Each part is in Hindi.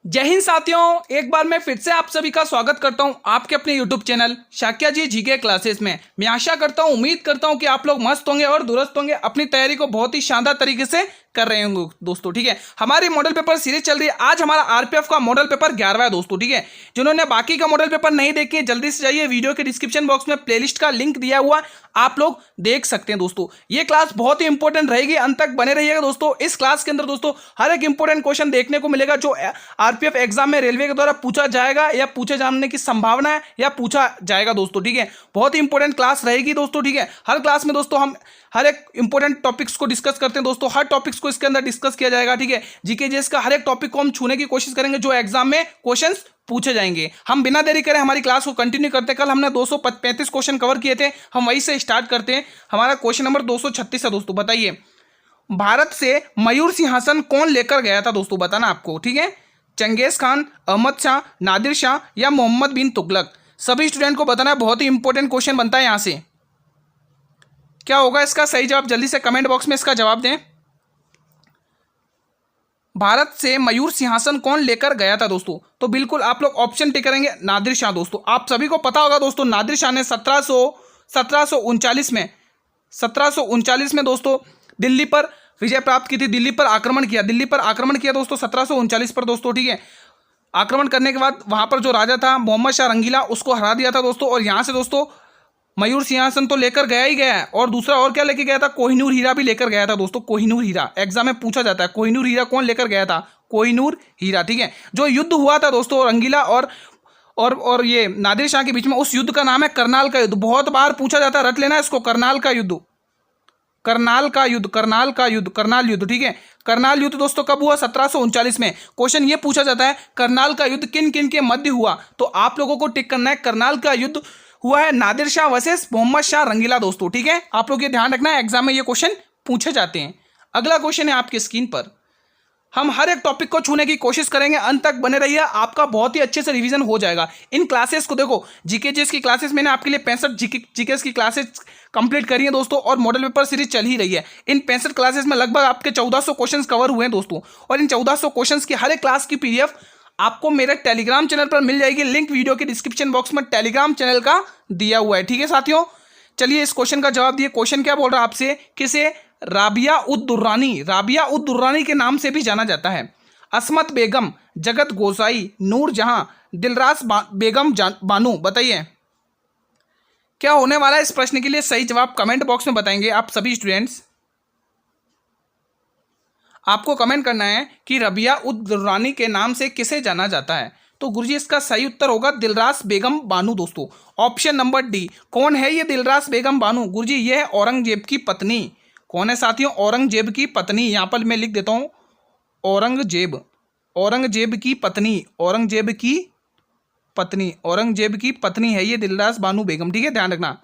जय हिंद साथियों, एक बार मैं फिर से आप सभी का स्वागत करता हूं आपके अपने यूट्यूब चैनल शाक्या जी जीके क्लासेस में। मैं आशा करता हूं, उम्मीद करता हूं कि आप लोग मस्त होंगे और दुरुस्त होंगे, अपनी तैयारी को बहुत ही शानदार तरीके से कर रहे होंगे दोस्तों। ठीक है, हमारी मॉडल पेपर सीरीज चल रही है। आज हमारा आरपीएफ का मॉडल पेपर 11वां है दोस्तों। ठीक है, जिन्होंने बाकी का मॉडल पेपर नहीं देखे जल्दी से जाइए, वीडियो के डिस्क्रिप्शन बॉक्स में प्लेलिस्ट का लिंक दिया हुआ आप लोग देख सकते हैं दोस्तों। ये क्लास बहुत ही इंपॉर्टेंट रहेगी, अंत तक बने रहिएगा दोस्तों। इस क्लास के अंदर दोस्तों हर एक इंपॉर्टेंट क्वेश्चन देखने को मिलेगा जो आरपीएफ एग्जाम में रेलवे के द्वारा पूछा जाएगा या पूछे जाने की संभावना है या पूछा जाएगा दोस्तों। ठीक है, बहुत ही इंपॉर्टेंट क्लास रहेगी दोस्तों। ठीक है, हर क्लास में दोस्तों हम हर एक इंपॉर्टेंट टॉपिक्स को डिस्कस करते हैं दोस्तों। हर टॉपिक्स को इसके अंदर डिस्कस किया जाएगा। ठीक है, जीके जीएस का हर एक टॉपिक को हम छूने की कोशिश करेंगे जो एग्जाम में क्वेश्चंस पूछे जाएंगे। हम बिना देरी करें हमारी क्लास को कंटिन्यू करते हैं। कल हमने 235 क्वेश्चन कवर किए थे, हम वहीं से स्टार्ट करते हैं। हमारा क्वेश्चन नंबर 236 है दोस्तों। बताइए, भारत से मयूर सिंहासन कौन लेकर गया था दोस्तों? बताना आपको। ठीक है, चंगेज खान, अहमद शाह, नादिर शाह या मोहम्मद बिन तुगलक? सभी स्टूडेंट को बताना है, बहुत ही इंपॉर्टेंट क्वेश्चन बनता है यहां से। क्या होगा इसका सही जवाब? जल्दी से कमेंट बॉक्स में इसका जवाब दें। भारत से मयूर सिंहासन कौन लेकर गया था दोस्तों? तो बिल्कुल आप लोग ऑप्शन टिक करेंगे, नादिर शाह दोस्तों। आप सभी को पता होगा दोस्तों, नादिर शाह ने 1739 में दोस्तों दिल्ली पर विजय प्राप्त की थी, दिल्ली पर आक्रमण किया दोस्तों 1739 पर दोस्तों। ठीक है, आक्रमण करने के बाद वहां पर जो राजा था मोहम्मद शाह रंगीला, उसको हरा दिया था दोस्तों। और यहां से दोस्तों मयूर सिंहासन तो लेकर गया ही गया है, और दूसरा और क्या लेकर गया था? कोहिनूर हीरा भी लेकर गया था दोस्तों। कोहिनूर हीरा एग्जाम में पूछा जाता है, कोहिनूर हीरा कौन लेकर गया था? कोहिनूर हीरा। ठीक है, जो युद्ध हुआ था दोस्तों रंगीला और ये नादिर शाह के बीच में, उस युद्ध का नाम है करनाल का युद्ध। बहुत बार पूछा जाता है, रट लेना इसको, करनाल का युद्ध। करनाल युद्ध। ठीक है, करनाल युद्ध दोस्तों कब हुआ? 1739 में। क्वेश्चन ये पूछा जाता है करनाल का युद्ध किन किन के मध्य हुआ, तो आप लोगों को टिक करना है करनाल का युद्ध हुआ है नादिर शाह वर्सेस मोहम्मद शाह रंगीला दोस्तों। ठीक है, आप लोग ये ध्यान रखना है, एग्जाम में ये क्वेश्चन पूछे जाते हैं। अगला क्वेश्चन है आपकी स्क्रीन पर। हम हर एक टॉपिक को छूने की कोशिश करेंगे, अंत तक बने रहिए, आपका बहुत ही अच्छे से रिवीजन हो जाएगा। इन क्लासेस को देखो, जीके जीएस की क्लासेस मैंने आपके लिए 65 जीके की क्लासेस कंप्लीट करी है दोस्तों, और मॉडल पेपर सीरीज चल ही रही है। इन 65 क्लासेस में लगभग आपके 1400 क्वेश्चन कवर हुए हैं दोस्तों, और इन 1400 क्वेश्चन की हर एक क्लास की पीडीएफ आपको मेरे टेलीग्राम चैनल पर मिल जाएगी। लिंक वीडियो के डिस्क्रिप्शन बॉक्स में टेलीग्राम चैनल का दिया हुआ है। ठीक है साथियों, चलिए इस क्वेश्चन का जवाब दिए। क्वेश्चन क्या बोल रहा है आपसे? किसे राबिया उद दुर्रानी के नाम से भी जाना जाता है? असमत बेगम, जगत गोसाई, नूर जहां, दिलरास बेगम बानू? बताइए क्या होने वाला है इस प्रश्न के लिए सही जवाब? कमेंट बॉक्स में बताएंगे आप सभी स्टूडेंट्स। आपको कमेंट करना है कि रबिया उद दुर्रानी के नाम से किसे जाना जाता है। तो गुरुजी इसका सही उत्तर होगा दिलरास बेगम बानू दोस्तों। Option number D. कौन है ये दिलरास बेगम बानू? गुरुजी ये है औरंगजेब की पत्नी। कौन है साथियों? औरंगजेब की पत्नी। यहां पर मैं लिख देता हूं औरंगजेब की पत्नी है ये दिलरास बानू बेगम। ठीक है, ध्यान रखना,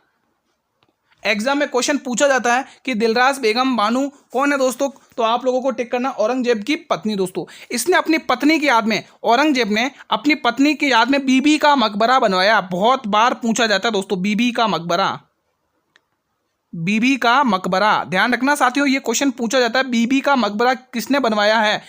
एग्जाम में क्वेश्चन पूछा जाता है कि दिलरास बेगम बानू कौन है दोस्तों, तो आप लोगों को टिक करना औरंगजेब की पत्नी दोस्तों। इसने अपनी पत्नी की याद में, औरंगजेब ने अपनी पत्नी की याद में बीबी का मकबरा बनवाया। बहुत बार पूछा जाता है दोस्तों, बीबी का मकबरा। ध्यान रखना साथियों, ये क्वेश्चन पूछा जाता है, बीबी का मकबरा किसने बनवाया है?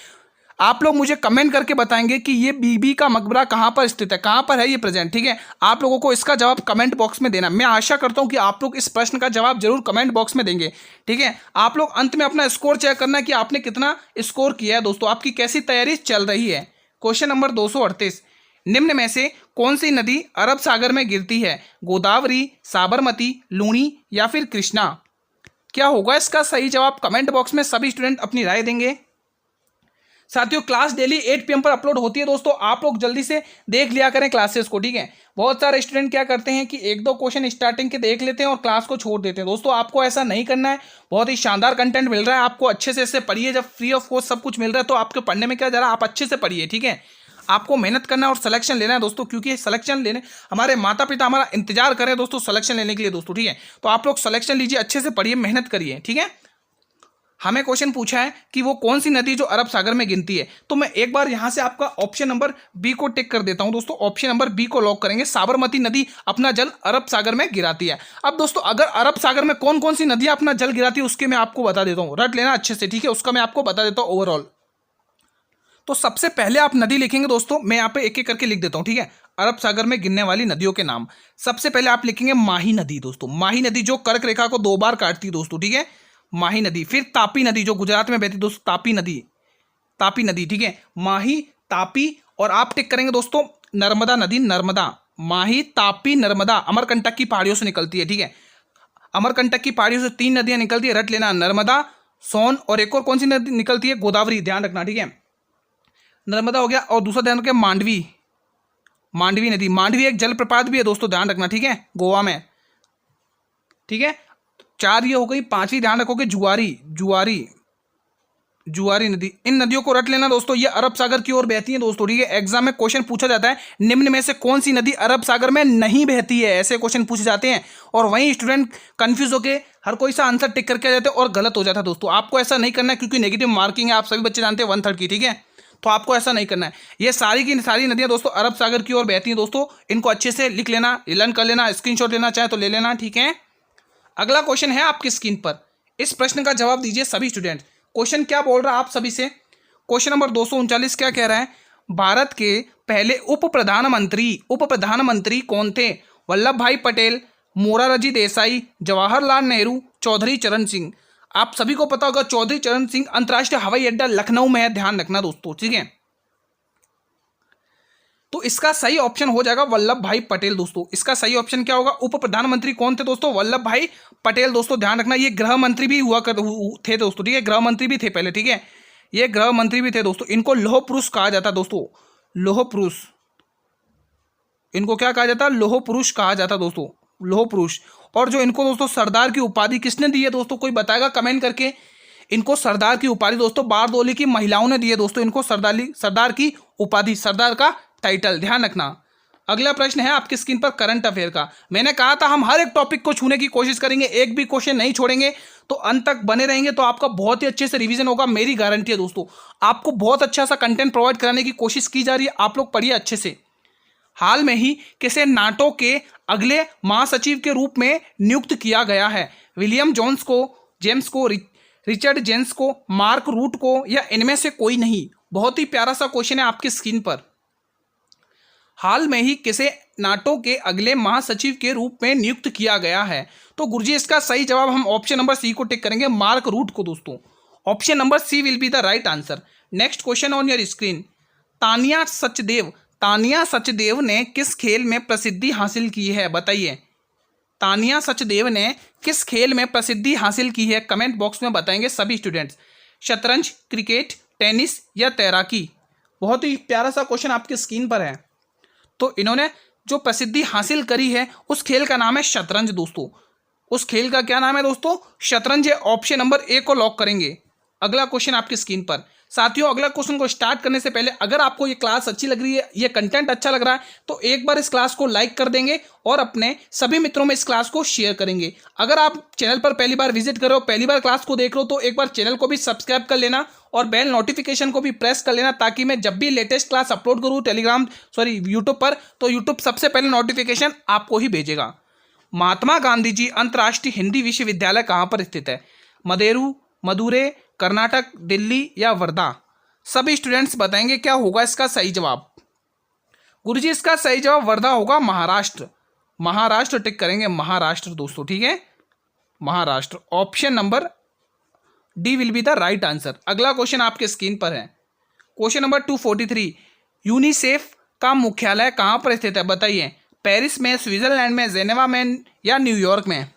आप लोग मुझे कमेंट करके बताएंगे कि ये बीबी का मकबरा कहां पर स्थित है, कहां पर है ये प्रेजेंट। ठीक है, आप लोगों को इसका जवाब कमेंट बॉक्स में देना। मैं आशा करता हूं कि आप लोग इस प्रश्न का जवाब जरूर कमेंट बॉक्स में देंगे। ठीक है, आप लोग अंत में अपना स्कोर चेक करना है कि आपने कितना स्कोर किया है दोस्तों, आपकी कैसी तैयारी चल रही है। क्वेश्चन नंबर 238, निम्न में से कौन सी नदी अरब सागर में गिरती है? गोदावरी, साबरमती, लूणी या फिर कृष्णा? क्या होगा इसका सही जवाब? कमेंट बॉक्स में सभी स्टूडेंट अपनी राय देंगे। साथियों क्लास डेली 8 PM पर अपलोड होती है दोस्तों, आप लोग जल्दी से देख लिया करें क्लासेस को। ठीक है, बहुत सारे स्टूडेंट क्या करते हैं कि एक दो क्वेश्चन स्टार्टिंग के देख लेते हैं और क्लास को छोड़ देते हैं। दोस्तों आपको ऐसा नहीं करना है, बहुत ही शानदार कंटेंट मिल रहा है आपको, अच्छे से इससे पढ़िए। जब फ्री ऑफ कॉस्ट सब कुछ मिल रहा है तो आपके पढ़ने में क्या जा रहा है, आप अच्छे से पढ़िए। ठीक है, आपको मेहनत करना है और सिलेक्शन लेना है दोस्तों, क्योंकि सिलेक्शन लेने हमारे माता पिता हमारा इंतजार करें दोस्तों सिलेक्शन लेने के लिए दोस्तों। ठीक है, तो आप लोग सिलेक्शन लीजिए, अच्छे से पढ़िए, मेहनत करिए। ठीक है, हमें क्वेश्चन पूछा है कि वो कौन सी नदी जो अरब सागर में गिनती है, तो मैं एक बार यहां से आपका ऑप्शन नंबर बी को टिक कर देता हूं दोस्तों। ऑप्शन नंबर बी को लॉक करेंगे, साबरमती नदी अपना जल अरब सागर में गिराती है। अब दोस्तों अगर अरब सागर में कौन कौन सी नदियां अपना जल गिराती है उसके मैं आपको बता देता हूं, रट लेना अच्छे से। ठीक है, उसका मैं आपको बता देता हूं ओवरऑल। तो सबसे पहले आप नदी लिखेंगे दोस्तों, मैं यहाँ पे एक एक करके लिख देता हूँ, ठीक है। अरब सागर में गिरने वाली नदियों के नाम। सबसे पहले आप लिखेंगे माही नदी दोस्तों, माही नदी जो कर्क रेखा को 2 बार काटती है दोस्तों, ठीक है, माही नदी। फिर तापी नदी जो गुजरात में बहती है दोस्तों, तापी नदी, तापी नदी, ठीक है, माही, तापी। और आप टिक करेंगे दोस्तों नर्मदा नदी, नर्मदा, माही, तापी, नर्मदा, अमरकंटक की पहाड़ियों से निकलती है, ठीक है। अमरकंटक की पहाड़ियों से 3 नदियां निकलती है, रट लेना, नर्मदा, सोन, और एक और कौन सी नदी निकलती है, गोदावरी, ध्यान रखना, ठीक है। नर्मदा हो गया, और दूसरा ध्यान रखें मांडवी, मांडवी नदी, मांडवी एक जलप्रपात भी है दोस्तों, ध्यान रखना, ठीक है, गोवा में, ठीक है। 4 ये हो गई। 5वीं ध्यान रखोगे जुआरी, जुआरी, जुआरी नदी। इन नदियों को रट लेना दोस्तों, ये अरब सागर की ओर बहती है दोस्तों, ठीक है। एग्जाम में क्वेश्चन पूछा जाता है निम्न में से कौन सी नदी अरब सागर में नहीं बहती है, ऐसे क्वेश्चन पूछे जाते हैं। और वहीं स्टूडेंट कंफ्यूज होकर हर कोई सा आंसर टिक करके आ जाते हैं और गलत हो जाता है दोस्तों। आपको ऐसा नहीं करना है क्योंकि नेगेटिव मार्किंग है, आप सभी बच्चे जानते हैं 1/3 की, ठीक है। तो आपको ऐसा नहीं करना है। ये सारी की सारी नदियां दोस्तों अरब सागर की ओर बहती हैं दोस्तों, इनको अच्छे से लिख लेना, लर्न कर लेना, स्क्रीनशॉट लेना चाहे तो ले लेना, ठीक है। अगला क्वेश्चन है आपकी स्क्रीन पर, इस प्रश्न का जवाब दीजिए सभी स्टूडेंट। क्वेश्चन क्या बोल रहा है आप सभी से, क्वेश्चन नंबर 239 क्या कह रहा है, भारत के पहले उप प्रधानमंत्री कौन थे, वल्लभ भाई पटेल, मोरारजी देसाई, जवाहरलाल नेहरू, चौधरी चरण सिंह। आप सभी को पता होगा चौधरी चरण सिंह अंतर्राष्ट्रीय हवाई अड्डा लखनऊ में है, ध्यान रखना दोस्तों, ठीक है। तो इसका सही ऑप्शन हो जाएगा वल्लभ भाई पटेल दोस्तों। इसका सही ऑप्शन क्या होगा, उप प्रधानमंत्री कौन थे दोस्तों, वल्लभ भाई पटेल दोस्तों, ध्यान रखना। ये गृह मंत्री भी थे दोस्तों, ठीक है, गृह मंत्री भी थे पहले, ठीक है, ये गृह मंत्री भी थे दोस्तों। इनको लौह पुरुष कहा जाता दोस्तों, लौह पुरुष, इनको क्या कहा जाता, लौह पुरुष कहा जाता दोस्तों, लौह पुरुष। और जो इनको दोस्तों सरदार की उपाधि किसने दी है दोस्तों, कोई बताएगा कमेंट करके। इनको सरदार की उपाधि दोस्तों बारदोली की महिलाओं ने दी है दोस्तों, इनको सरदार की उपाधि, सरदार का टाइटल, ध्यान रखना। अगला प्रश्न है आपकी स्क्रीन पर करंट अफेयर का। मैंने कहा था हम हर एक टॉपिक को छूने की कोशिश करेंगे, एक भी क्वेश्चन नहीं छोड़ेंगे, तो अंत तक बने रहेंगे तो आपका बहुत ही अच्छे से रिवीजन होगा, मेरी गारंटी है दोस्तों। आपको बहुत अच्छा सा कंटेंट प्रोवाइड कराने की कोशिश की जा रही है, आप लोग पढ़िए अच्छे से। हाल में ही किसे नाटो के अगले महासचिव के रूप में नियुक्त किया गया है, विलियम जोन्स को, जेम्स को, रिचर्ड जेम्स को, मार्क रूट को, या इनमें से कोई नहीं। बहुत ही प्यारा सा क्वेश्चन है आपकी स्क्रीन पर। हाल में ही किसे नाटो के अगले महासचिव के रूप में नियुक्त किया गया है, तो गुरुजी इसका सही जवाब हम ऑप्शन नंबर सी को टिक करेंगे, मार्क रूट को दोस्तों। Option number C will be the right answer. Next question on your screen, Tania Sachdev ने किस खेल में प्रसिद्धि हासिल की है, बताइए। तानिया सचदेव ने किस खेल में प्रसिद्धि हासिल की है, कमेंट बॉक्स में बताएंगे सभी स्टूडेंट्स। शतरंज, क्रिकेट, टेनिस या तैराकी। बहुत ही प्यारा सा क्वेश्चन आपकी स्क्रीन पर है। तो इन्होंने जो प्रसिद्धि हासिल करी है उस खेल का नाम है शतरंज दोस्तों। उस खेल का क्या नाम है दोस्तों, शतरंज है। ऑप्शन नंबर ए को लॉक करेंगे। अगला क्वेश्चन आपकी स्क्रीन पर। साथियों अगला क्वेश्चन को स्टार्ट करने से पहले अगर आपको ये क्लास अच्छी लग रही है, ये कंटेंट अच्छा लग रहा है, तो एक बार इस क्लास को लाइक कर देंगे और अपने सभी मित्रों में इस क्लास को शेयर करेंगे। अगर आप चैनल पर पहली बार विजिट कर रहे हो, पहली बार क्लास को देख रहे हो, तो एक बार चैनल को भी सब्सक्राइब कर लेना और बेल नोटिफिकेशन को भी प्रेस कर लेना, ताकि मैं जब भी लेटेस्ट क्लास अपलोड करूँ यूट्यूब पर, तो यूट्यूब सबसे पहले नोटिफिकेशन आपको ही भेजेगा। महात्मा गांधी जी अंतर्राष्ट्रीय हिंदी विश्वविद्यालय कहाँ पर स्थित है, मदुरै, कर्नाटक, दिल्ली या वर्धा। सभी स्टूडेंट्स बताएंगे क्या होगा इसका सही जवाब। गुरुजी इसका सही जवाब वर्धा होगा, महाराष्ट्र। महाराष्ट्र टिक करेंगे, महाराष्ट्र दोस्तों, ठीक है, Maharashtra. Option number D will be the right answer. अगला क्वेश्चन आपके स्क्रीन पर है, क्वेश्चन नंबर 243। यूनिसेफ का मुख्यालय कहाँ पर स्थित है, बताइए। पेरिस में, स्विट्जरलैंड में, जेनेवा में या न्यूयॉर्क में।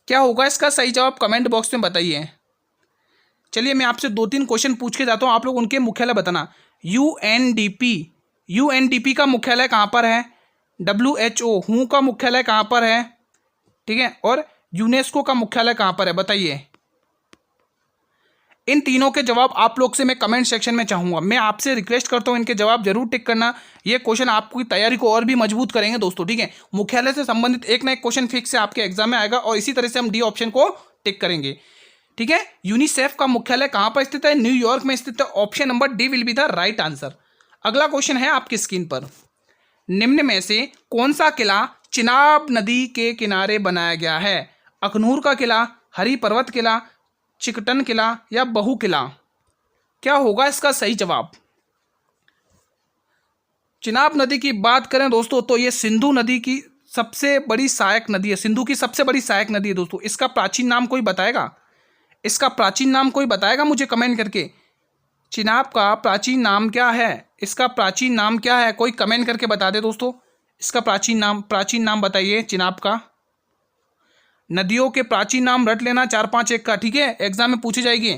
क्या होगा इसका सही जवाब, कमेंट बॉक्स में बताइए। चलिए मैं आपसे 2-3 क्वेश्चन पूछ के जाता हूँ, आप लोग उनके मुख्यालय बताना। यूएनडीपी का मुख्यालय कहाँ पर है, WHO का मुख्यालय कहाँ पर है, ठीक है, और यूनेस्को का मुख्यालय कहाँ पर है, बताइए। इन तीनों के जवाब आप लोग से मैं कमेंट सेक्शन में चाहूँगा। मैं आपसे रिक्वेस्ट करता हूँ इनके जवाब जरूर टिक करना। ये क्वेश्चन आपकी तैयारी को और भी मजबूत करेंगे दोस्तों, ठीक है। मुख्यालय से संबंधित एक ना एक क्वेश्चन फिक्स से आपके एग्जाम में आएगा और इसी तरह से हम डी ऑप्शन को टिक करेंगे, ठीक है। यूनिसेफ का मुख्यालय कहाँ पर स्थित है, न्यूयॉर्क में स्थित है। Option number D will be the right answer. अगला क्वेश्चन है आपकी स्क्रीन पर, निम्न में से कौन सा किला चिनाब नदी के किनारे बनाया गया है, अखनूर का किला, हरी पर्वत किला, चिकटन किला या बहु किला। क्या होगा इसका सही जवाब? चिनाब नदी की बात करें दोस्तों तो ये सिंधु नदी की सबसे बड़ी सहायक नदी है, सिंधु की सबसे बड़ी सहायक नदी है दोस्तों। इसका प्राचीन नाम कोई बताएगा? इसका प्राचीन नाम कोई बताएगा मुझे कमेंट करके? चिनाब का प्राचीन नाम क्या है? इसका प्राचीन नाम क्या है? कोई कमेंट करके बता दे दोस्तों। इसका प्राचीन नाम बताइए चिनाब का। नदियों के प्राचीन नाम रट लेना 4 5 1 का, ठीक है, एग्जाम में पूछी जाएगी,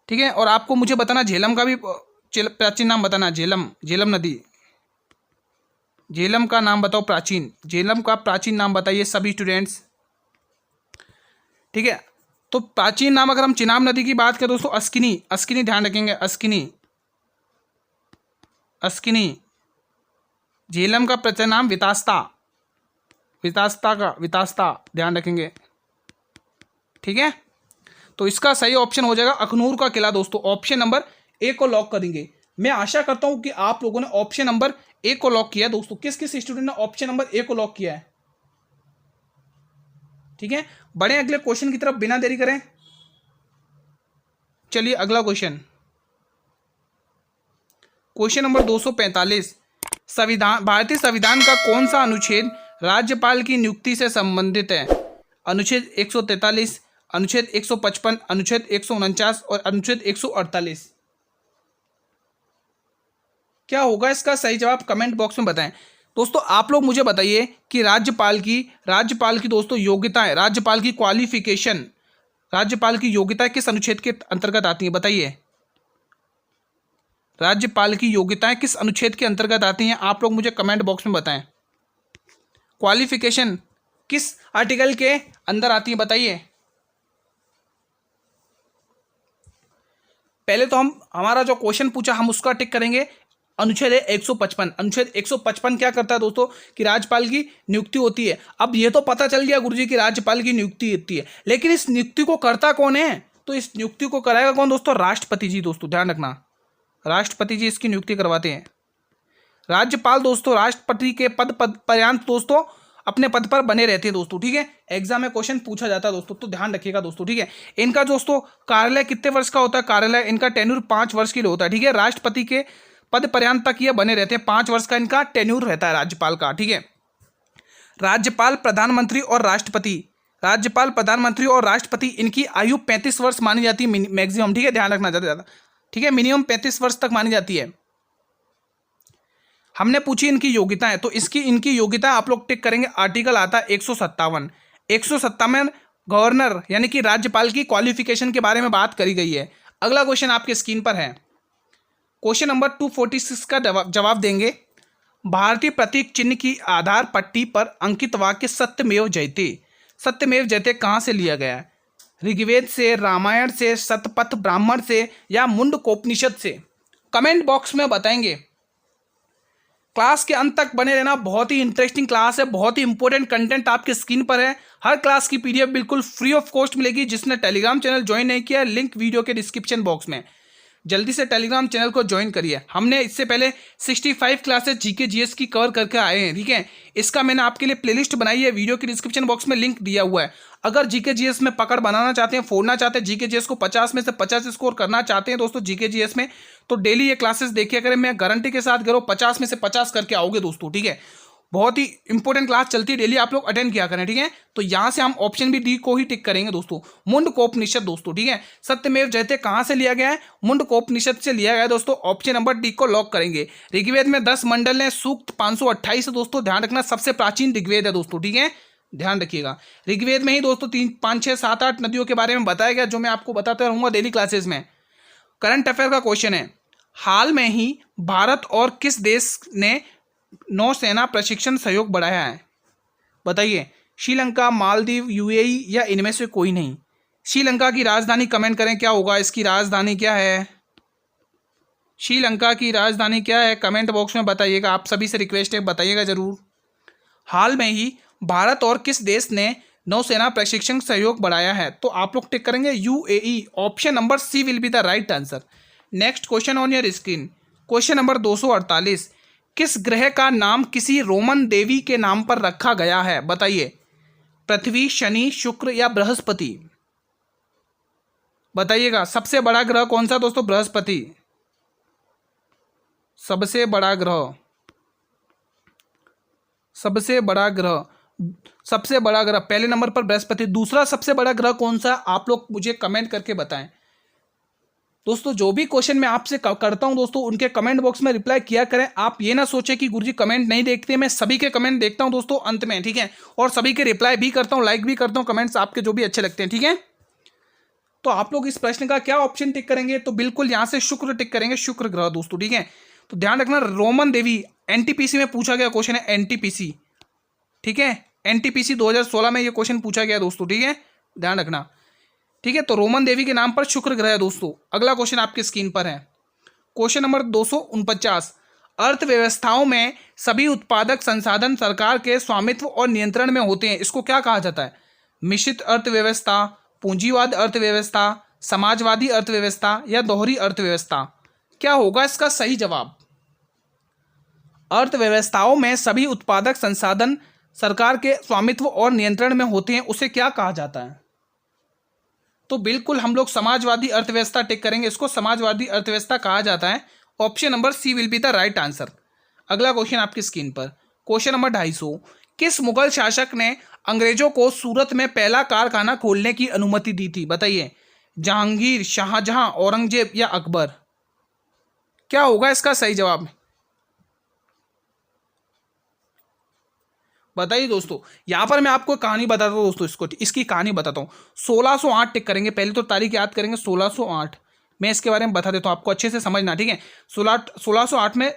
ठीक है। और आपको मुझे बताना झेलम का भी प्राचीन नाम बताना। झेलम नदी, झेलम का नाम बताओ प्राचीन, झेलम का प्राचीन नाम बताइए सभी स्टूडेंट्स, ठीक है। तो प्राचीन नाम अगर हम चिनाब नदी की बात करें दोस्तों, अस्किनी ध्यान रखेंगे, अस्किनी। झेलम का प्राचीन नाम वितास्ता ध्यान रखेंगे, ठीक है। तो इसका सही ऑप्शन हो जाएगा अखनूर का किला दोस्तों। ऑप्शन नंबर ए को लॉक करेंगे। मैं आशा करता हूं कि आप लोगों ने ऑप्शन नंबर ए को लॉक किया है दोस्तों। किस किस स्टूडेंट ने ऑप्शन नंबर ए को लॉक किया है? ठीक है, बढ़े अगले क्वेश्चन की तरफ बिना देरी करें। चलिए अगला क्वेश्चन नंबर 245। भारतीय संविधान का कौन सा अनुच्छेद राज्यपाल की नियुक्ति से संबंधित है? अनुच्छेद 143, अनुच्छेद 155, अनुच्छेद 149 और अनुच्छेद 148। क्या होगा इसका सही जवाब? कमेंट बॉक्स में बताएं दोस्तों। आप लोग मुझे बताइए कि राज्यपाल की दोस्तों योग्यताएं, राज्यपाल की क्वालिफिकेशन, राज्यपाल की योग्यताएं किस अनुच्छेद के अंतर्गत आती हैं? बताइए, राज्यपाल की योग्यताएं किस अनुच्छेद के अंतर्गत आती हैं? आप लोग मुझे कमेंट बॉक्स में बताएं। क्वालिफिकेशन किस आर्टिकल के अंदर आती है? बताइए। पहले तो हमारा जो क्वेश्चन पूछा हम उसका टिक करेंगे। अनुच्छेद 155। अनुच्छेद 155 क्या करता है दोस्तों? कि राज्यपाल की नियुक्ति होती है। अब ये तो पता चल गया गुरुजी की राज्यपाल की नियुक्ति होती है, लेकिन इस नियुक्ति को करता कौन है? तो इस नियुक्ति को कराएगा कौन दोस्तों? राष्ट्रपति जी दोस्तों, ध्यान रखना, राष्ट्रपति जी इसकी नियुक्ति करवाते हैं। राज्यपाल दोस्तों राष्ट्रपति के पद पर्यंत दोस्तों अपने पद पर बने रहते हैं दोस्तों, ठीक है। एग्जाम में क्वेश्चन पूछा जाता है दोस्तों, तो ध्यान रखिएगा दोस्तों, ठीक है। इनका दोस्तों कार्यालय कितने वर्ष का होता है? कार्यालय इनका टेन्यूर 5 वर्ष के लिए होता है, ठीक है। राष्ट्रपति के पद पर्यंत तक ये बने रहते हैं, 5 वर्ष का इनका टेन्यूर रहता है राज्यपाल का, ठीक है। राज्यपाल, प्रधानमंत्री और राष्ट्रपति इनकी आयु 35 वर्ष मानी जाती है मैक्सिमम, ठीक है, ध्यान रखना ज़्यादा, ठीक है। मिनिमम 35 वर्ष तक मानी जाती है। हमने पूछी इनकी योग्यताएं, तो इनकी योग्यता आप लोग टिक करेंगे। आर्टिकल आता है 157 गवर्नर यानी कि राज्यपाल की क्वालिफिकेशन के बारे में बात करी गई है। अगला क्वेश्चन आपके स्क्रीन पर है, क्वेश्चन नंबर 246 का जवाब देंगे। भारतीय प्रतीक चिन्ह की आधार पट्टी पर अंकित वाक्य सत्यमेव जयते कहाँ से लिया गया है? ऋग्वेद से, रामायण से, शतपथ ब्राह्मण से या मुंडकोपनिषद से? कमेंट बॉक्स में बताएंगे। क्लास के अंत तक बने रहना, बहुत ही इंटरेस्टिंग क्लास है, बहुत ही इंपॉर्टेंट कंटेंट आपके स्क्रीन पर है। हर क्लास की पीडीएफ बिल्कुल फ्री ऑफ कॉस्ट मिलेगी। जिसने टेलीग्राम चैनल ज्वाइन नहीं किया, लिंक वीडियो के डिस्क्रिप्शन बॉक्स में, जल्दी से टेलीग्राम चैनल को ज्वाइन करिए। हमने इससे पहले 65 क्लासेस जीके जीएस की कवर करके आए हैं, ठीक है। इसका मैंने आपके लिए प्लेलिस्ट बनाई है, वीडियो के डिस्क्रिप्शन बॉक्स में लिंक दिया हुआ है। अगर जीके जीएस में पकड़ बनाना चाहते हैं, फोड़ना चाहते हैं, जीके जीएस को 50 में से 50 स्कोर करना चाहते हैं दोस्तों जीके जीएस में, तो डेली ये क्लासेस देखिए करें। मैं गारंटी के साथ करो 50 में से 50 करके आओगे दोस्तों, ठीक है। बहुत ही इंपॉर्टेंट क्लास चलती है, डेली आप लोग अटेंड किया करें, ठीक है। तो यहाँ से हम ऑप्शन भी डी को ही टिक करेंगे दोस्तों, मुंडकोपनिषद दोस्तों, ठीक है। सत्यमेव जयते कहाँ से लिया गया है? मुंडकोपनिषद से लिया गया है दोस्तों। ऑप्शन नंबर डी को लॉक करेंगे। ऋग्वेद में 10 मंडल है, सूक्त 528 है दोस्तों, ध्यान रखना, सबसे प्राचीन ऋग्वेद है दोस्तों, ठीक है, ध्यान रखिएगा। ऋग्वेद में ही दोस्तों 3 5 6 7 8 नदियों के बारे में बताया गया, जो मैं आपको बताता रहूंगा डेली क्लासेस में। करंट अफेयर का क्वेश्चन है, हाल में ही भारत और किस देश ने नौसेना प्रशिक्षण सहयोग बढ़ाया है? बताइए। श्रीलंका, मालदीव, यूएई या इनमें से कोई नहीं? श्रीलंका की राजधानी कमेंट करें, क्या होगा इसकी राजधानी क्या है? श्रीलंका की राजधानी क्या है? कमेंट बॉक्स में बताइएगा। आप सभी से रिक्वेस्ट है, बताइएगा जरूर। हाल में ही भारत और किस देश ने नौसेना प्रशिक्षण सहयोग बढ़ाया है? तो आप लोग टिक करेंगे UAE. Option number C will be the right answer. Next question on your screen, question number 248। किस ग्रह का नाम किसी रोमन देवी के नाम पर रखा गया है? बताइए। पृथ्वी, शनि, शुक्र या बृहस्पति? बताइएगा सबसे बड़ा ग्रह कौन सा दोस्तों? बृहस्पति। सबसे बड़ा ग्रह, सबसे बड़ा ग्रह, सबसे बड़ा ग्रह पहले नंबर पर बृहस्पति। दूसरा सबसे बड़ा ग्रह कौन सा? आप लोग मुझे कमेंट करके बताएं दोस्तों। जो भी क्वेश्चन मैं आपसे करता हूं दोस्तों, उनके कमेंट बॉक्स में रिप्लाई किया करें। आप ये ना सोचें कि गुरुजी कमेंट नहीं देखते, मैं सभी के कमेंट देखता हूं दोस्तों अंत में, ठीक है, और सभी के रिप्लाई भी करता हूं, लाइक भी करता हूं, कमेंट्स आपके जो भी अच्छे लगते हैं, ठीक है। तो आप लोग इस प्रश्न का क्या ऑप्शन टिक करेंगे? तो बिल्कुल यहां से शुक्र टिक करेंगे, शुक्र ग्रह दोस्तों, ठीक है। तो ध्यान रखना, रोमन देवी, एनटीपीसी में पूछा गया क्वेश्चन है, एनटीपीसी, ठीक है, एनटीपीसी 2016 में ये क्वेश्चन पूछा गया दोस्तों, ठीक है, ध्यान रखना, ठीक है। तो रोमन देवी के नाम पर शुक्र ग्रह है दोस्तों। अगला क्वेश्चन आपकी स्क्रीन पर है, क्वेश्चन नंबर 249। अर्थव्यवस्थाओं में सभी उत्पादक संसाधन सरकार के स्वामित्व और नियंत्रण में होते हैं, इसको क्या कहा जाता है? मिश्रित अर्थव्यवस्था, पूंजीवाद अर्थव्यवस्था, समाजवादी अर्थव्यवस्था या दोहरी अर्थव्यवस्था? क्या होगा इसका सही जवाब? अर्थव्यवस्थाओं में सभी उत्पादक संसाधन सरकार के स्वामित्व और नियंत्रण में होते हैं, उसे क्या कहा जाता है? तो बिल्कुल हम लोग समाजवादी अर्थव्यवस्था टिक करेंगे, इसको समाजवादी अर्थव्यवस्था कहा जाता है। Option number C will be the right answer. अगला क्वेश्चन आपकी स्क्रीन पर, क्वेश्चन नंबर 250। किस मुगल शासक ने अंग्रेजों को सूरत में पहला कारखाना खोलने की अनुमति दी थी? बताइए, जहांगीर, शाहजहां, औरंगजेब या अकबर? क्या होगा इसका सही जवाब? बताइए दोस्तों। यहां पर मैं आपको कहानी बताता हूं दोस्तों, इसकी कहानी बताता हूं। 1608 टिक करेंगे, पहले तो तारीख याद करेंगे, 1608। मैं इसके बारे में बता देता हूं, आपको अच्छे से समझना, ठीक है। 1608 में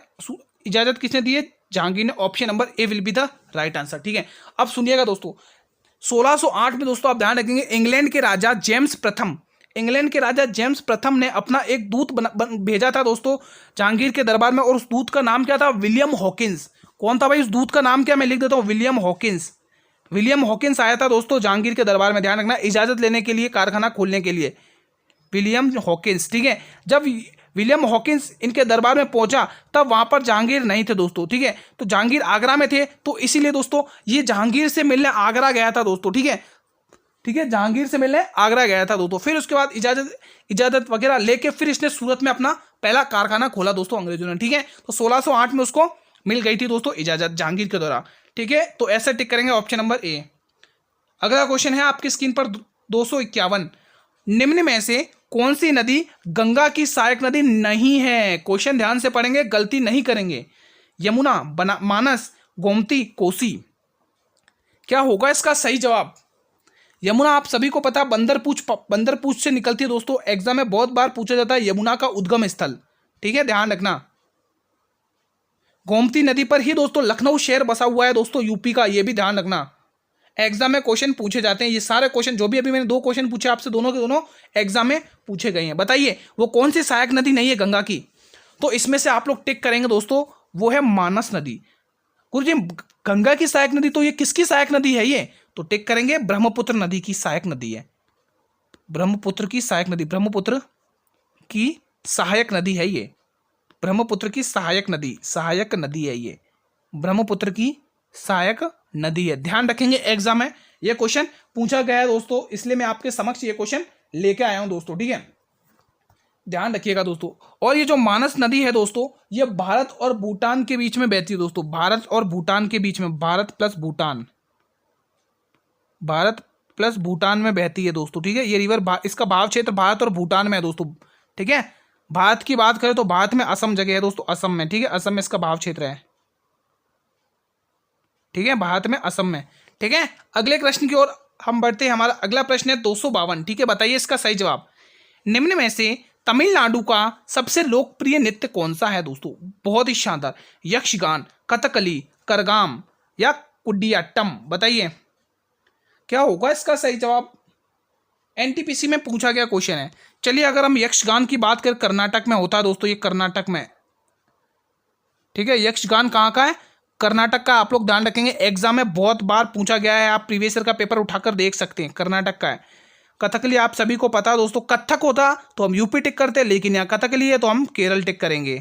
इजाजत किसने दी है? जहांगीर ने। Option number A will be the right answer, ठीक है। अब सुनिएगा दोस्तों, 1608 में दोस्तों आप ध्यान रखेंगे, इंग्लैंड के राजा जेम्स प्रथम, इंग्लैंड के राजा जेम्स प्रथम ने अपना एक दूत भेजा था दोस्तों जहांगीर के दरबार में, और उस दूत का नाम क्या था? William Hawkins. कौन था भाई उस दूत का नाम? क्या मैं लिख देता हूं, विलियम हॉकिंस। विलियम हॉकिंस आया था दोस्तों जहांगीर के दरबार में, ध्यान रखना, इजाजत लेने के लिए, कारखाना खोलने के लिए, विलियम हॉकिंस, ठीक है। जब विलियम हॉकिंस इनके दरबार में पहुंचा तब वहां पर जहांगीर नहीं थे दोस्तों, ठीक है। तो जहांगीर आगरा में थे, तो इसीलिए दोस्तों ये जहांगीर से मिलने आगरा गया था दोस्तों, ठीक है, ठीक है, जहांगीर से मिलने आगरा गया था दोस्तों। फिर उसके बाद इजाजत वगैरह लेके फिर इसने सूरत में अपना पहला कारखाना खोला दोस्तों अंग्रेजों ने, ठीक है। तो 1608 में उसको मिल गई थी दोस्तों इजाजत जहांगीर के द्वारा, ठीक है। तो ऐसे टिक करेंगे ऑप्शन नंबर ए। अगला क्वेश्चन है आपकी स्क्रीन पर 251। निम्न में से कौन सी नदी गंगा की सहायक नदी नहीं है? क्वेश्चन ध्यान से पढ़ेंगे, गलती नहीं करेंगे। यमुना, मानस, गोमती, कोसी? क्या होगा इसका सही जवाब? यमुना आप सभी को पता, बंदरपूछ से निकलती है दोस्तों, एग्जाम में बहुत बार पूछा जाता है यमुना का उद्गम स्थल, ठीक है, ध्यान रखना। गोमती नदी पर ही दोस्तों लखनऊ शहर बसा हुआ है दोस्तों, यूपी का, ये भी ध्यान रखना, एग्जाम में क्वेश्चन पूछे जाते हैं। ये सारे क्वेश्चन जो भी अभी मैंने 2 क्वेश्चन पूछे आपसे, दोनों के दोनों एग्जाम में पूछे गए हैं। बताइए वो कौन सी सहायक नदी नहीं है गंगा की? तो इसमें से आप लोग टिक करेंगे दोस्तों, वो है मानस नदी। गुरुजी गंगा की सहायक नदी, तो ये किसकी सहायक नदी है ये? तो टिक करेंगे, ब्रह्मपुत्र नदी की सहायक नदी है, ब्रह्मपुत्र की सहायक नदी, ब्रह्मपुत्र की सहायक नदी है ये, ब्रह्मपुत्र की सहायक नदी है ये, ब्रह्मपुत्र की सहायक नदी है। ध्यान रखेंगे, एग्जाम में ये क्वेश्चन पूछा गया है दोस्तों, इसलिए मैं आपके समक्ष ये क्वेश्चन लेके आया हूं दोस्तों, ठीक है, ध्यान रखिएगा दोस्तों। और ये जो मानस नदी है दोस्तों, ये भारत और भूटान के बीच में बहती है दोस्तों, भारत और भूटान के बीच में, भारत प्लस भूटान में बहती है दोस्तों, ठीक है। ये रिवर, इसका भाव क्षेत्र भारत और भूटान में है दोस्तों, ठीक है। भारत की बात करें तो भारत में असम जगह है दोस्तों, असम में, ठीक है, असम में इसका भाव क्षेत्र है, ठीक है, भारत में, असम में, ठीक है। अगले प्रश्न की ओर हम बढ़ते हैं। हमारा अगला प्रश्न है 252, ठीक है। बताइए इसका सही जवाब। निम्न में से तमिलनाडु का सबसे लोकप्रिय नृत्य कौन सा है दोस्तों? बहुत ही शानदार, यक्षगान, कथकली, करगाम या कुडियाट्टम? बताइए क्या होगा इसका सही जवाब? एनटीपीसी में पूछा गया क्वेश्चन है। चलिए अगर हम यक्षगान की बात करें, कर्नाटक में होता है दोस्तों, ये कर्नाटक में, ठीक है। यक्षगान कहाँ का है? कर्नाटक का। आप लोग ध्यान रखेंगे, एग्जाम में बहुत बार पूछा गया है, आप प्रीवियस ईयर का पेपर उठाकर देख सकते हैं, कर्नाटक का है। कथकली आप सभी को पता है दोस्तों, कथक होता तो हम यूपी टिक करते, लेकिन यहाँ कथकली है तो हम केरल टिक करेंगे।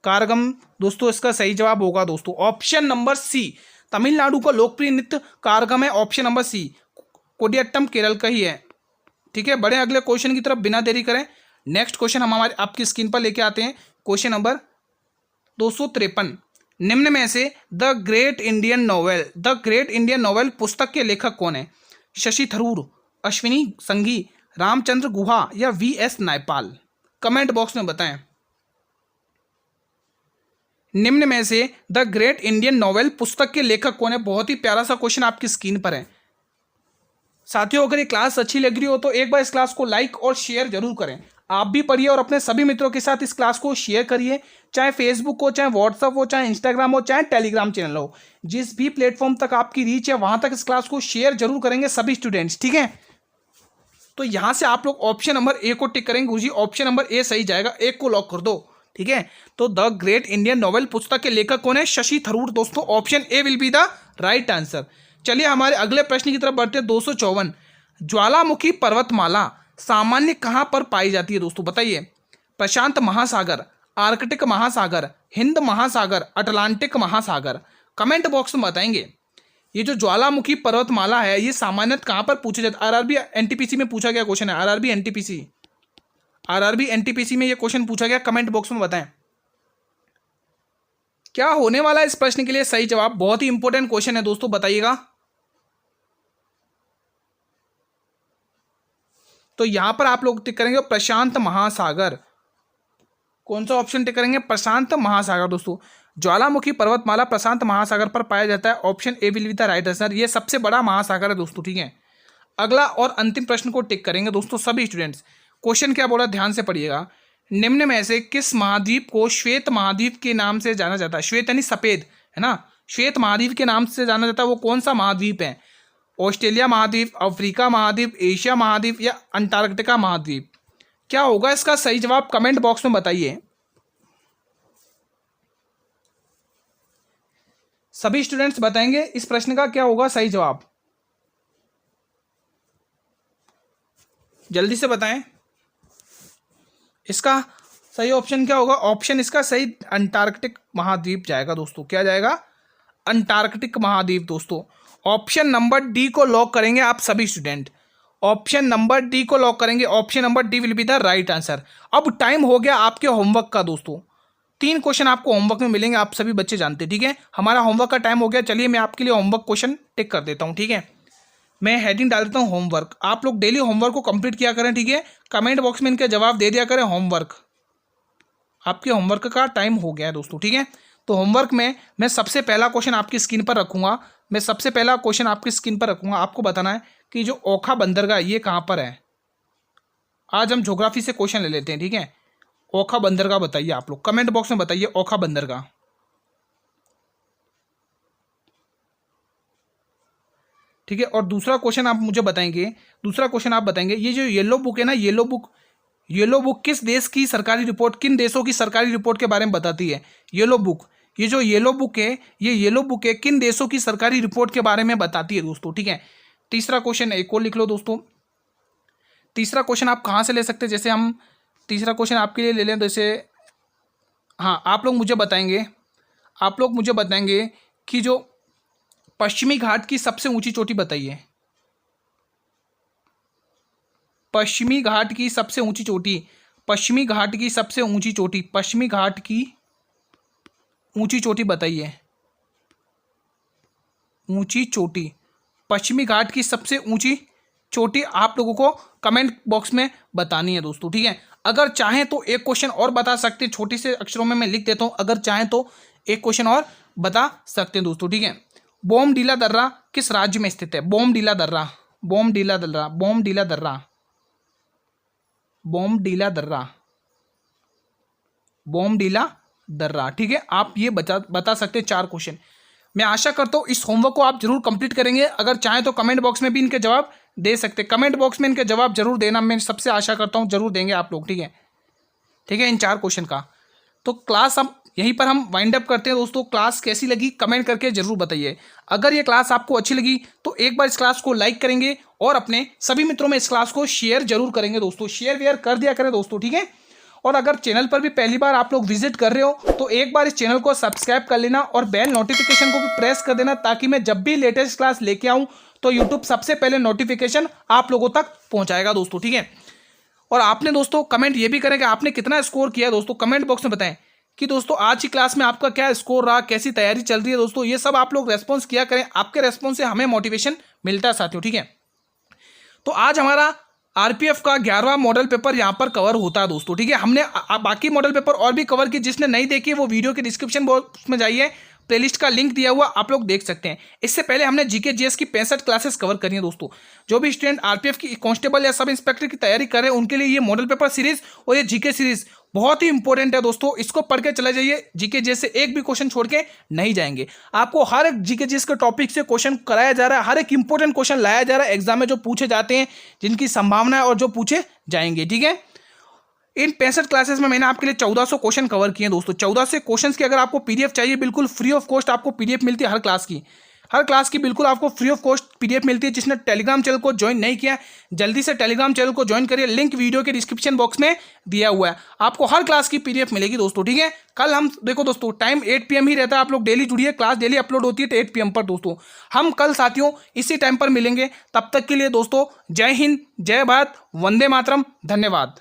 कारगम दोस्तों इसका सही जवाब होगा दोस्तों ऑप्शन नंबर सी। तमिलनाडु का लोकप्रिय नृत्य कारगम है, ऑप्शन नंबर सी। कोडियाट्टम केरल का ही है, ठीक है, बड़े अगले क्वेश्चन की तरफ बिना देरी करें। नेक्स्ट क्वेश्चन हम हमारे आपकी स्क्रीन पर लेके आते हैं। क्वेश्चन नंबर 253, निम्न में से द ग्रेट इंडियन नोवेल पुस्तक के लेखक कौन है? शशि थरूर, अश्विनी संघी, रामचंद्र गुहा या वी.एस. नायपाल? कमेंट बॉक्स में बताएं। निम्न में से द ग्रेट इंडियन नोवेल पुस्तक के लेखक कौन है? बहुत ही प्यारा सा क्वेश्चन आपकी स्क्रीन पर है। साथियों, अगर ये क्लास अच्छी लग रही हो तो एक बार इस क्लास को लाइक और शेयर जरूर करें। आप भी पढ़िए और अपने सभी मित्रों के साथ इस क्लास को शेयर करिए, चाहे फेसबुक हो, चाहे व्हाट्सअप हो, चाहे इंस्टाग्राम हो, चाहे टेलीग्राम चैनल हो। जिस भी प्लेटफॉर्म तक आपकी रीच है वहां तक इस क्लास को शेयर जरूर करेंगे सभी स्टूडेंट्स, ठीक है। तो यहां से आप लोग ऑप्शन नंबर ए को टिक करेंगे। गुरुजी ऑप्शन नंबर ए सही जाएगा, एक को लॉक कर दो, ठीक है। तो द ग्रेट इंडियन नोवेल पुस्तक के लेखक कौन है? शशि थरूर दोस्तों, option A will be the right answer. चलिए हमारे अगले प्रश्न की तरफ बढ़ते हैं। 254, ज्वालामुखी पर्वतमाला सामान्य कहां पर पाई जाती है दोस्तों? बताइए। प्रशांत महासागर, आर्कटिक महासागर, हिंद महासागर, अटलांटिक महासागर? कमेंट बॉक्स में बताएंगे। ये जो ज्वालामुखी पर्वतमाला है ये सामान्यतः कहां पर पूछा जाता है? आरआरबी एनटीपीसी में पूछा गया क्वेश्चन है। आरआरबी एनटीपीसी में ये क्वेश्चन पूछा गया। कमेंट बॉक्स में बताएं क्या होने वाला है इस प्रश्न के लिए सही जवाब। बहुत ही इंपॉर्टेंट क्वेश्चन है दोस्तों, बताइएगा। तो यहां पर आप लोग टिक करेंगे प्रशांत महासागर। कौन सा ऑप्शन टिक करेंगे? प्रशांत महासागर दोस्तों। ज्वालामुखी पर्वतमाला प्रशांत महासागर पर पाया जाता है। Option A will be the right answer. ये सबसे बड़ा महासागर है दोस्तों, ठीक है। अगला और अंतिम प्रश्न को टिक करेंगे दोस्तों सभी स्टूडेंट्स। क्वेश्चन क्या बोला ध्यान से पढ़िएगा। निम्न में से किस महाद्वीप को श्वेत महाद्वीप के नाम से जाना जाता है? श्वेत यानी सफेद, है ना। श्वेत महाद्वीप के नाम से जाना जाता है, वो कौन सा महाद्वीप है? ऑस्ट्रेलिया महाद्वीप, अफ्रीका महाद्वीप, एशिया महाद्वीप या अंटार्कटिका महाद्वीप? क्या होगा इसका सही जवाब? कमेंट बॉक्स में बताइए। सभी स्टूडेंट्स बताएंगे इस प्रश्न का क्या होगा सही जवाब, जल्दी से बताएं। इसका सही ऑप्शन क्या होगा? ऑप्शन इसका सही अंटार्कटिक महाद्वीप जाएगा दोस्तों। क्या जाएगा? अंटार्कटिक महाद्वीप दोस्तों। ऑप्शन नंबर डी को लॉक करेंगे आप सभी स्टूडेंट। ऑप्शन नंबर डी को लॉक करेंगे। Option number D will be the right answer. अब टाइम हो गया आपके होमवर्क का दोस्तों। 3 क्वेश्चन आपको होमवर्क में मिलेंगे, आप सभी बच्चे जानते हैं, ठीक है। हमारा होमवर्क का टाइम हो गया। चलिए मैं आपके लिए होमवर्क क्वेश्चन टिक कर देता हूँ, ठीक है। मैं हेडिंग डाल देता हूँ होमवर्क। आप लोग डेली होमवर्क को कंप्लीट किया करें, ठीक है। कमेंट बॉक्स में इनके जवाब दे दिया करें। होमवर्क, आपके होमवर्क का टाइम हो गया है दोस्तों, ठीक है। तो होमवर्क में मैं सबसे पहला क्वेश्चन आपकी स्क्रीन पर रखूंगा। मैं सबसे पहला क्वेश्चन आपकी स्क्रीन पर रखूंगा। आपको बताना है कि जो ओखा बंदरगाह ये कहाँ पर है। आज हम ज्योग्राफी से क्वेश्चन ले लेते हैं, ठीक है। ओखा बंदरगाह बताइए आप लोग, कमेंट बॉक्स में बताइए ओखा बंदरगाह। ठीक है। और दूसरा क्वेश्चन आप मुझे बताएंगे, ये जो येलो बुक है ना, येलो बुक किस देश की सरकारी रिपोर्ट, किन देशों की सरकारी रिपोर्ट के बारे में बताती है? येलो बुक, ये जो येलो बुक है किन देशों की सरकारी रिपोर्ट के बारे में बताती है दोस्तों, ठीक है। तीसरा क्वेश्चन एक और लिख लो दोस्तों। तीसरा क्वेश्चन आप कहाँ से ले सकते हैं? जैसे हम तीसरा क्वेश्चन आपके लिए ले लें, जैसे हाँ, आप लोग मुझे बताएंगे कि जो पश्चिमी घाट की सबसे ऊंची चोटी बताइए। पश्चिमी घाट की सबसे ऊंची चोटी, पश्चिमी घाट की ऊंची चोटी बताइए। ऊंची चोटी, पश्चिमी घाट की सबसे ऊंची चोटी आप लोगों को कमेंट बॉक्स में बतानी है दोस्तों, ठीक है। अगर चाहें तो एक क्वेश्चन और बता सकते हैं, छोटे से अक्षरों में मैं लिख देता हूं। अगर चाहें तो एक क्वेश्चन और बता सकते हैं दोस्तों, ठीक है। बोमडीला दर्रा किस राज्य में स्थित है? बोमडीला दर्रा, ठीक है। आप ये बता सकते हैं 4 क्वेश्चन। मैं आशा करता हूँ इस होमवर्क को आप जरूर कंप्लीट करेंगे। अगर चाहें तो कमेंट बॉक्स में भी इनके जवाब दे सकते हैं। कमेंट बॉक्स में इनके जवाब जरूर देना, मैं सबसे आशा करता हूँ जरूर देंगे आप लोग, ठीक है। इन 4 क्वेश्चन का। तो क्लास अब यहीं पर हम वाइंड अप करते हैं दोस्तों। क्लास कैसी लगी कमेंट करके जरूर बताइए। अगर ये क्लास आपको अच्छी लगी तो एक बार इस क्लास को लाइक करेंगे और अपने सभी मित्रों में इस क्लास को शेयर जरूर करेंगे दोस्तों। शेयर वेयर कर दिया करें दोस्तों, ठीक है। और अगर चैनल पर भी पहली बार आप लोग विजिट कर रहे हो तो एक बार इस चैनल को सब्सक्राइब कर लेना और बेल नोटिफिकेशन को भी प्रेस कर देना, ताकि मैं जब भी लेटेस्ट क्लास लेके आऊँ तो यूट्यूब सबसे पहले नोटिफिकेशन आप लोगों तक पहुँचाएगा दोस्तों, ठीक है। और आपने दोस्तों कमेंट ये भी करें कि आपने कितना स्कोर किया दोस्तों, कमेंट बॉक्स में बताएं कि दोस्तों आज की क्लास में आपका क्या स्कोर रहा, कैसी तैयारी चल रही है दोस्तों, ये सब आप लोग रेस्पॉन्स किया करें। आपके रेस्पॉन्स से हमें मोटिवेशन मिलता है साथियों, ठीक है। तो आज हमारा आरपीएफ का 11वां मॉडल पेपर यहाँ पर कवर होता है दोस्तों, ठीक है। हमने बाकी मॉडल पेपर और भी कवर की, जिसने नहीं देखी वो वीडियो के डिस्क्रिप्शन बॉक्स में जाइए, प्लेलिस्ट का लिंक दिया हुआ आप लोग देख सकते हैं। इससे पहले हमने जीके जीएस की 65 क्लासेस कवर करी हैं दोस्तों। जो भी स्टूडेंट आरपीएफ की कांस्टेबल या सब इंस्पेक्टर की तैयारी कर रहे हैं उनके लिए ये मॉडल पेपर सीरीज और ये जीके सीरीज बहुत ही इंपॉर्टेंट है दोस्तों। इसको पढ़ के चले जाइए, जीके जीएस से एक भी क्वेश्चन छोड़ के नहीं जाएंगे। आपको हर एक जीके जीएस के टॉपिक से क्वेश्चन कराया जा रहा है, हर एक इंपॉर्टेंट क्वेश्चन लाया जा रहा है एग्जाम में, जो पूछे जाते हैं, जिनकी संभावना है और जो पूछे जाएंगे, ठीक है। इन 65 क्लासेस में मैंने आपके लिए 1400 क्वेश्चन कवर किए दोस्तों। 1400 क्वेश्चंस की अगर आपको पीडीएफ चाहिए, बिल्कुल फ्री ऑफ कॉस्ट आपको पीडीएफ मिलती है हर क्लास की बिल्कुल आपको फ्री ऑफ कॉस्ट पीडीएफ मिलती है। जिसने टेलीग्राम चैनल को ज्वाइन नहीं किया, जल्दी से टेलीग्राम चैनल को ज्वाइन करिए, लिंक वीडियो के डिस्क्रिप्शन बॉक्स में दिया हुआ है। आपको हर क्लास की पीडीएफ मिलेगी दोस्तों, ठीक है। कल हम देखो दोस्तों टाइम 8 PM ही रहता है, आप लोग डेली जुड़िए, क्लास डेली अपलोड होती है 8 PM पर दोस्तों। हम कल साथियों इसी टाइम पर मिलेंगे, तब तक के लिए दोस्तों जय हिंद, जय भारत, वंदे मातरम, धन्यवाद।